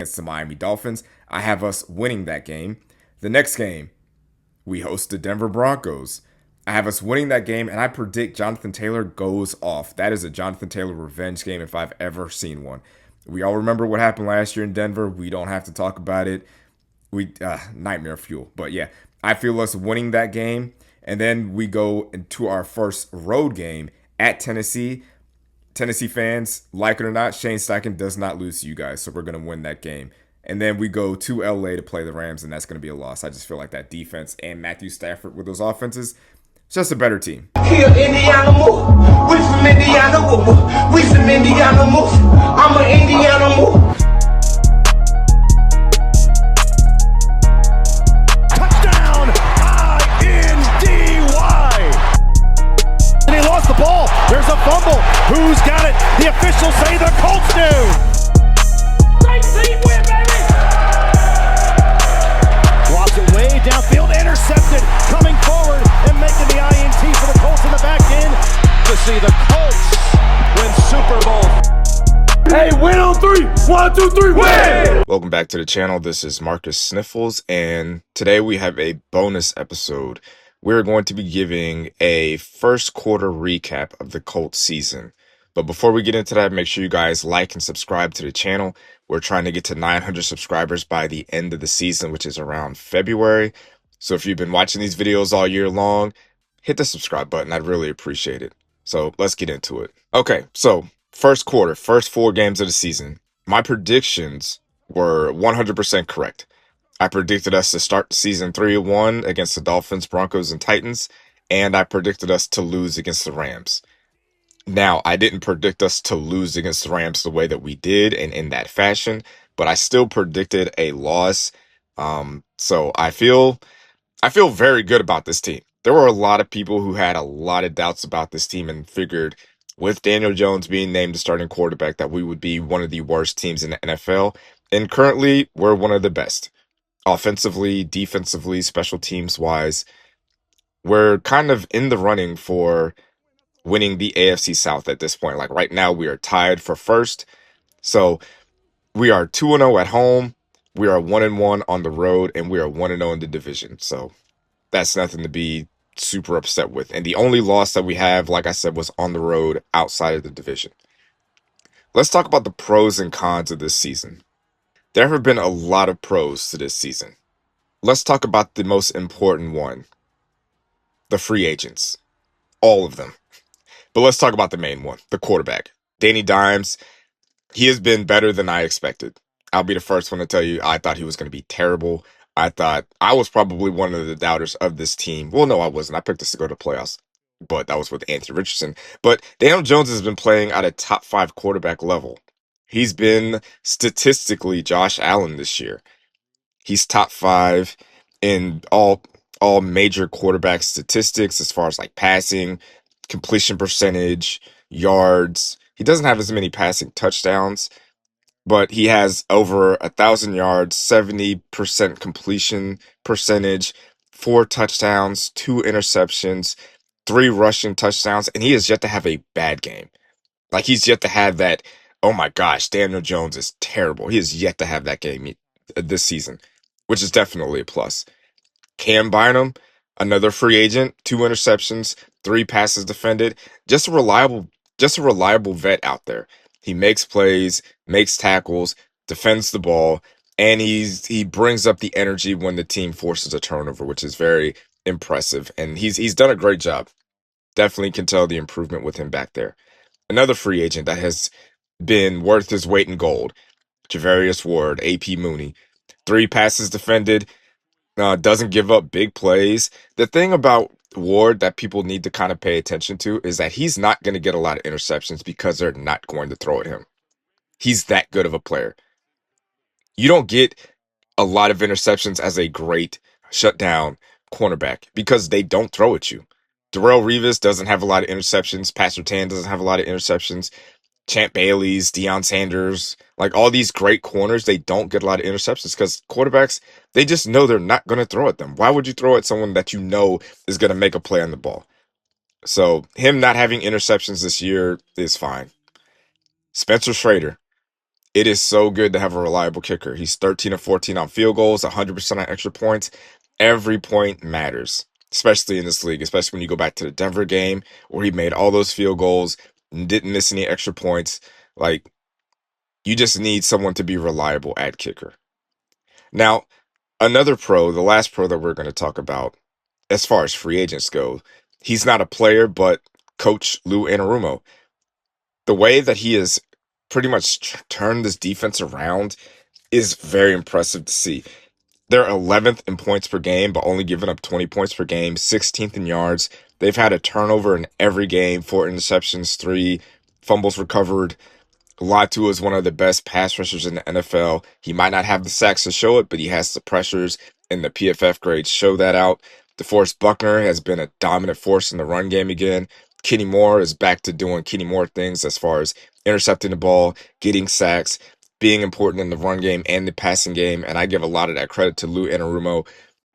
against the Miami Dolphins. I have us winning that game. The next game, we host the Denver Broncos. I have us winning that game, and I predict Jonathan Taylor goes off. That is a Jonathan Taylor revenge game if I've ever seen one. We all remember what happened last year in Denver. We don't have to talk about it. We nightmare fuel. But yeah, I feel us winning that game, and then we go into our first road game at Tennessee. Tennessee fans, like it or not, Shane Steichen does not lose to you guys, so we're going to win that game. And then we go to LA to play the Rams, and that's going to be a loss. I just feel like that defense and Matthew Stafford with those offenses, it's just a better team. Here, Indiana move. We from Indiana, we from Indiana move. I'm an Indiana move. Touchdown, I-N-D-Y. And he lost the ball. There's a fumble. Who's got it? The officials say the Colts do. Great team win, baby. Drops it way downfield, intercepted, coming forward and making the INT for the Colts in the back end. To see the Colts win Super Bowl. Hey, win on three. 1, 2, 3, win. Welcome back to the channel. This is Marcus Sniffles, and today we have a bonus episode. We're going to be giving a first quarter recap of the Colts season. But before we get into that, make sure you guys like and subscribe to the channel. We're trying to get to 900 subscribers by the end of the season, which is around February. So if you've been watching these videos all year long, hit the subscribe button. I'd really appreciate it. So let's get into it. Okay, so first quarter, first 4 games of the season. My predictions were 100% correct. I predicted us to start the season 3-1 against the Dolphins, Broncos, and Titans, and I predicted us to lose against the Rams. Now, I didn't predict us to lose against the Rams the way that we did and in that fashion, but I still predicted a loss. So I feel very good about this team. There were a lot of people who had a lot of doubts about this team and figured with Daniel Jones being named the starting quarterback that we would be one of the worst teams in the NFL. And currently, we're one of the best. Offensively, defensively, special teams wise, we're kind of in the running for winning the AFC South at this point. Like right now, we are tied for first. So we are 2-0 at home. We are 1-1 on the road, and we are 1-0 in the division. So that's nothing to be super upset with. And the only loss that we have, like I said, was on the road outside of the division. Let's talk about the pros and cons of this season. There have been a lot of pros to this season. Let's talk about the most important one, the free agents, all of them. But let's talk about the main one, the quarterback. Danny Dimes, he has been better than I expected. I'll be the first one to tell you, I thought he was going to be terrible. I thought I was probably one of the doubters of this team. Well, no, I wasn't. I picked us to go to the playoffs, but that was with Anthony Richardson. But Daniel Jones has been playing at a top 5 quarterback level. He's been statistically Josh Allen this year. He's top 5 in all major quarterback statistics as far as like passing, completion percentage, yards. He doesn't have as many passing touchdowns, but he has over 1,000 yards, 70% completion percentage, 4 touchdowns, 2 interceptions, 3 rushing touchdowns, and he has yet to have a bad game. Like he's yet to have that, oh my gosh, Daniel Jones is terrible. He has yet to have that game this season, which is definitely a plus. Cam Bynum, another free agent, 2 interceptions, 3 passes defended. Just a reliable vet out there. He makes plays, makes tackles, defends the ball, and he brings up the energy when the team forces a turnover, which is very impressive. And he's done a great job. Definitely can tell the improvement with him back there. Another free agent that has been worth his weight in gold, Javarius Ward, AP Mooney. 3 passes defended, doesn't give up big plays. The thing about Ward that people need to kind of pay attention to is that he's not going to get a lot of interceptions because they're not going to throw at him. He's that good of a player. You don't get a lot of interceptions as a great shutdown cornerback because they don't throw at you. Darrelle Revis doesn't have a lot of interceptions. Pat Surtain doesn't have a lot of interceptions. Champ Bailey's, Deion Sanders, like all these great corners, they don't get a lot of interceptions because quarterbacks, they just know they're not going to throw at them. Why would you throw at someone that you know is going to make a play on the ball? So him not having interceptions this year is fine. Spencer Schrader, It is so good to have a reliable kicker. He's 13 of 14 on field goals, 100% on extra points. Every point matters, especially in this league, especially when you go back to the Denver game where he made all those field goals and didn't miss any extra points. Like, you just need someone to be reliable at kicker. Now, another pro, the last pro that we're going to talk about, as far as free agents go, he's not a player, but Coach Lou Anarumo. The way that he has pretty much turned this defense around is very impressive to see. They're 11th in points per game, but only giving up 20 points per game, 16th in yards. They've had a turnover in every game, 4 interceptions, 3 fumbles recovered. Latu is one of the best pass rushers in the NFL. He might not have the sacks to show it, but he has the pressures, and the PFF grades show that out. DeForest Buckner has been a dominant force in the run game again. Kenny Moore is back to doing Kenny Moore things as far as intercepting the ball, getting sacks, being important in the run game and the passing game. And I give a lot of that credit to Lou Anarumo,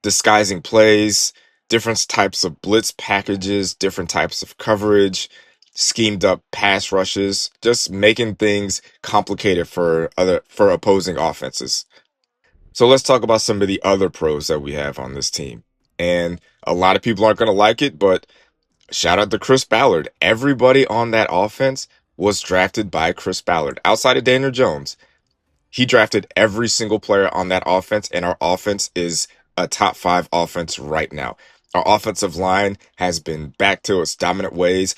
disguising plays, different types of blitz packages, different types of coverage, schemed up pass rushes, just making things complicated for opposing offenses. So let's talk about some of the other pros that we have on this team. And a lot of people aren't going to like it, but shout out to Chris Ballard. Everybody on that offense was drafted by Chris Ballard. Outside of Daniel Jones, he drafted every single player on that offense, and our offense is a top 5 offense right now. Our offensive line has been back to its dominant ways.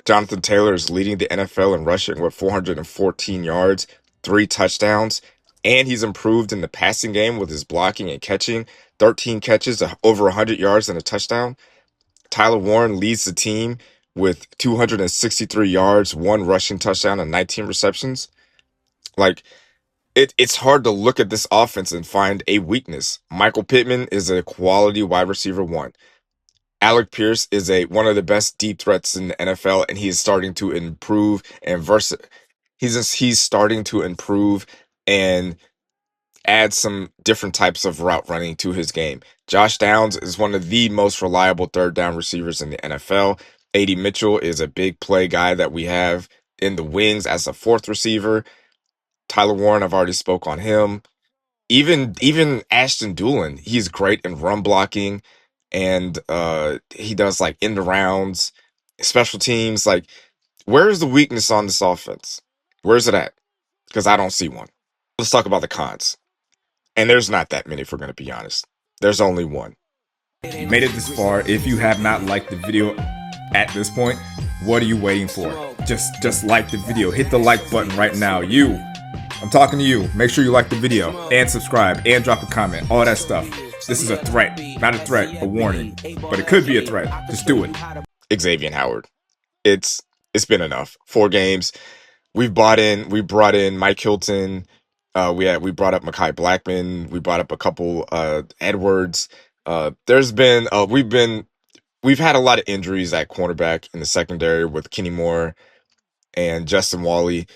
Jonathan Taylor is leading the NFL in rushing with 414 yards, 3 touchdowns, and he's improved in the passing game with his blocking and catching. 13 catches, over 100 yards and a touchdown. Tyler Warren leads the team with 263 yards, 1 rushing touchdown, and 19 receptions. Like, it's hard to look at this offense and find a weakness. Michael Pittman is a quality wide receiver 1. Alec Pierce is one of the best deep threats in the NFL, and he is starting to improve and he's starting to improve and add some different types of route running to his game. Josh Downs is one of the most reliable third down receivers in the NFL. A.D. Mitchell is a big play guy that we have in the wings as a 4th receiver. Tyler Warren, I've already spoke on him. Even Ashton Doolin, he's great in run blocking, and he does like end rounds, special teams. Like, where's the weakness on this offense? Where's it at? Because I don't see one. Let's talk about the cons. And there's not that many, if we're going to be honest. There's only one. You made it this far. If you have not liked the video at this point, what are you waiting for? Just like the video. Hit the like button right now. I'm talking to you. Make sure you like the video and subscribe and drop a comment. All that stuff. This is a threat. Not a threat, a warning. But it could be a threat. Just do it. Xavier Howard. It's been enough. 4 games. We brought in Mike Hilton. We brought up Mekhi Blackman. We brought up a couple Edwards. We've had a lot of injuries at cornerback in the secondary with Kenny Moore and Justin Wally.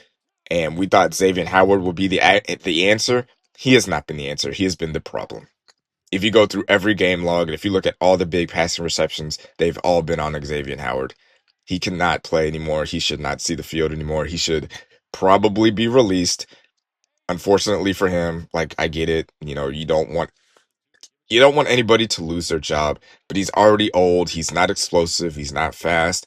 And we thought Xavier Howard would be the answer. He has not been the answer. He has been the problem. If you go through every game log, and if you look at all the big passing receptions, they've all been on Xavier Howard. He cannot play anymore. He should not see the field anymore. He should probably be released. Unfortunately for him, like, I get it. You don't want anybody to lose their job, but he's already old. He's not explosive. He's not fast.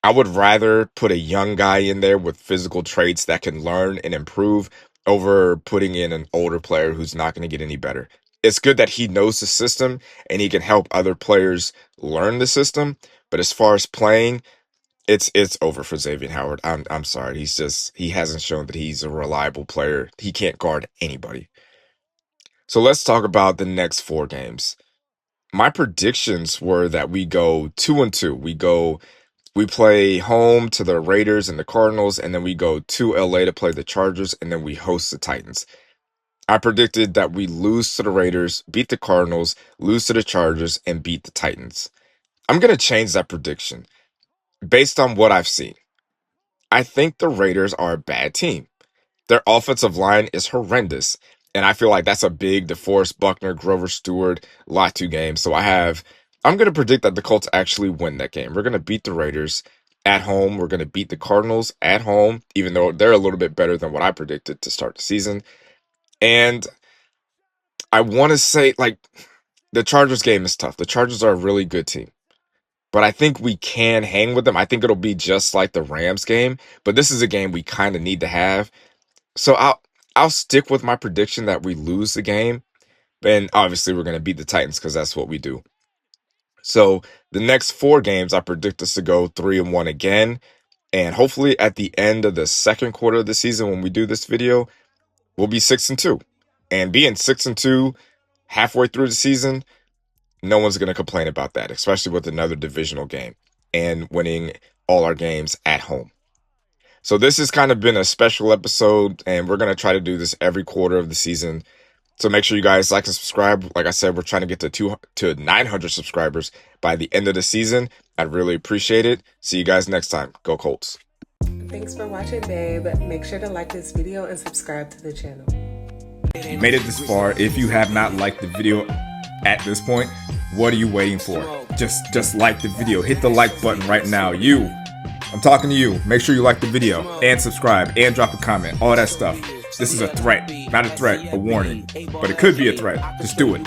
I would rather put a young guy in there with physical traits that can learn and improve over putting in an older player who's not going to get any better. It's good that he knows the system and he can help other players learn the system, but as far as playing, it's over for Xavier Howard. I'm sorry. He hasn't shown that he's a reliable player. He can't guard anybody. So let's talk about the next 4 games. My predictions were that we go 2-2. We play home to the Raiders and the Cardinals, and then we go to LA to play the Chargers, and then we host the Titans. I predicted that we lose to the Raiders, beat the Cardinals, lose to the Chargers, and beat the Titans. I'm going to change that prediction based on what I've seen. I think the Raiders are a bad team. Their offensive line is horrendous, and I feel like that's a big DeForest Buckner, Grover Stewart, Latu game. So I'm going to predict that the Colts actually win that game. We're going to beat the Raiders. at home. We're going to beat the Cardinals at home, even though they're a little bit better than what I predicted to start the season. And I want to say, like, the Chargers game is tough. The Chargers are a really good team, but I think we can hang with them. I think it'll be just like the Rams game, but this is a game we kind of need to have. So I'll stick with my prediction that we lose the game. And obviously we're going to beat the Titans because that's what we do. So the next 4 games, I predict us to go 3-1 again. And hopefully at the end of the second quarter of the season, when we do this video, we'll be 6-2. And being 6-2 halfway through the season, no one's going to complain about that, especially with another divisional game and winning all our games at home. So this has kind of been a special episode, and we're going to try to do this every quarter of the season. So make sure you guys like and subscribe. Like I said, we're trying to get to 900 subscribers by the end of the season. I'd really appreciate it. See you guys next time. Go Colts. Thanks for watching, babe. Make sure to like this video and subscribe to the channel. You made it this far. If you have not liked the video at this point, what are you waiting for? Just like the video. Hit the like button right now. I'm talking to you. Make sure you like the video and subscribe and drop a comment. All that stuff. This is a threat. Not a threat, a warning. But it could be a threat. Just do it.